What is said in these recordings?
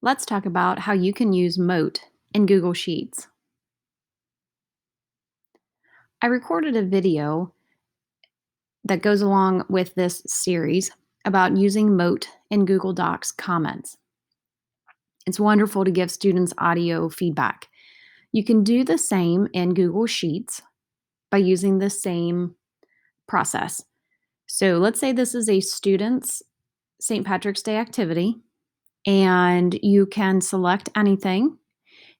Let's talk about how you can use Mote in Google Sheets. I recorded a video that goes along with this series about using Mote in Google Docs comments. It's wonderful to give students audio feedback. You can do the same in Google Sheets by using the same process. So let's say this is a student's St. Patrick's Day activity, and you can select anything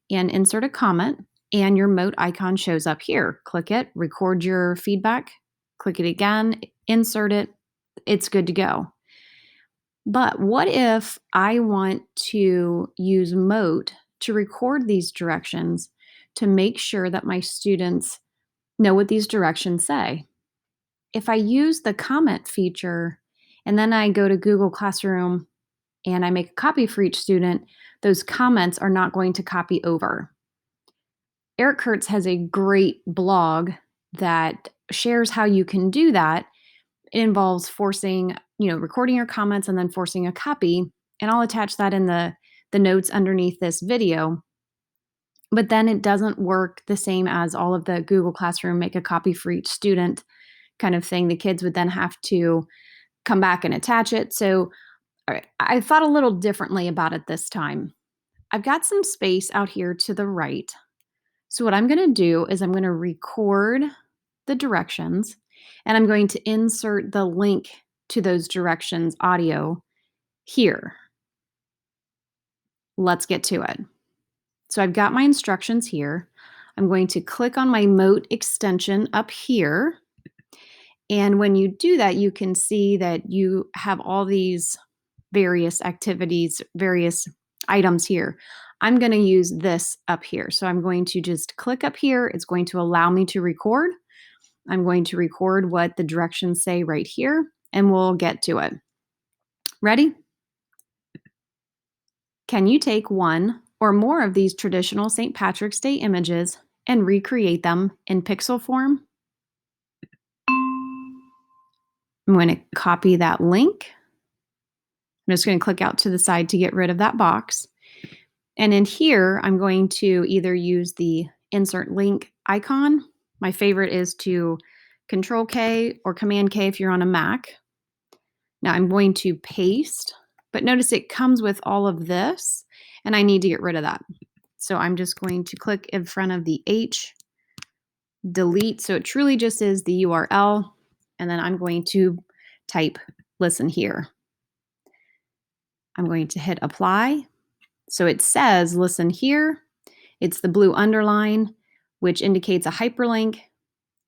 and insert a comment, and your Mote icon shows up here. Click it, record your feedback, click it again, insert it, it's good to go. But what if I want to use Mote to record these directions to make sure that my students know what these directions say? If I use the comment feature and then I go to Google Classroom and I make a copy for each student, those comments are not going to copy over. Eric Kurtz has a great blog that shares how you can do that. It involves recording your comments and then forcing a copy. And I'll attach that in the notes underneath this video. But then it doesn't work the same as all of the Google Classroom make a copy for each student kind of thing. The kids would then have to come back and attach it. So I thought a little differently about it this time. I've got some space out here to the right. So what I'm going to do is I'm going to record the directions and I'm going to insert the link to those directions audio here. Let's get to it. So I've got my instructions here. I'm going to click on my Mote extension up here. And when you do that, you can see that you have all these various activities, various items here. I'm going to use this up here. So I'm going to just click up here. It's going to allow me to record. I'm going to record what the directions say right here, and we'll get to it. Ready? Can you take one or more of these traditional St. Patrick's Day images and recreate them in pixel form? I'm going to copy that link. I'm just going to click out to the side to get rid of that box. And in here, I'm going to either use the insert link icon. My favorite is to Control K or Command K if you're on a Mac. Now I'm going to paste, but notice it comes with all of this, and I need to get rid of that. So I'm just going to click in front of the H, delete, so it truly just is the URL, and then I'm going to type listen here. I'm going to hit apply. So it says listen here. It's the blue underline, which indicates a hyperlink.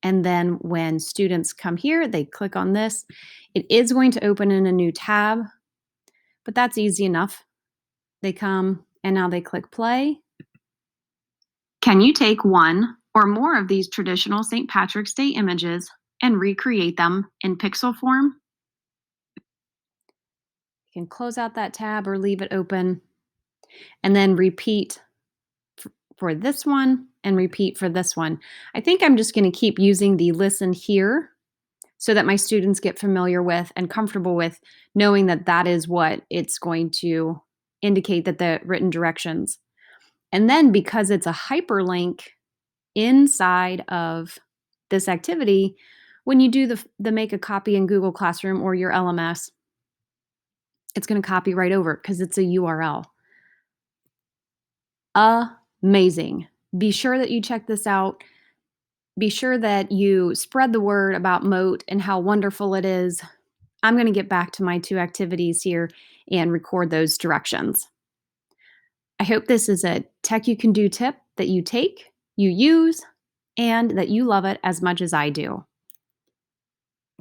And then when students come here, they click on this. It is going to open in a new tab, but that's easy enough. They come and now they click play. Can you take one or more of these traditional St. Patrick's Day images and recreate them in pixel form? You can close out that tab or leave it open, and then repeat for this one and repeat for this one. I think I'm just going to keep using the listen here so that my students get familiar with and comfortable with knowing that that is what it's going to indicate, that the written directions. And then because it's a hyperlink inside of this activity, when you do the make a copy in Google Classroom or your LMS, it's going to copy right over because it's a URL. Amazing. Be sure that you check this out. Be sure that you spread the word about Mote and how wonderful it is. I'm going to get back to my two activities here and record those directions. I hope this is a Tech You Can Do tip that you take, you use, and that you love it as much as I do.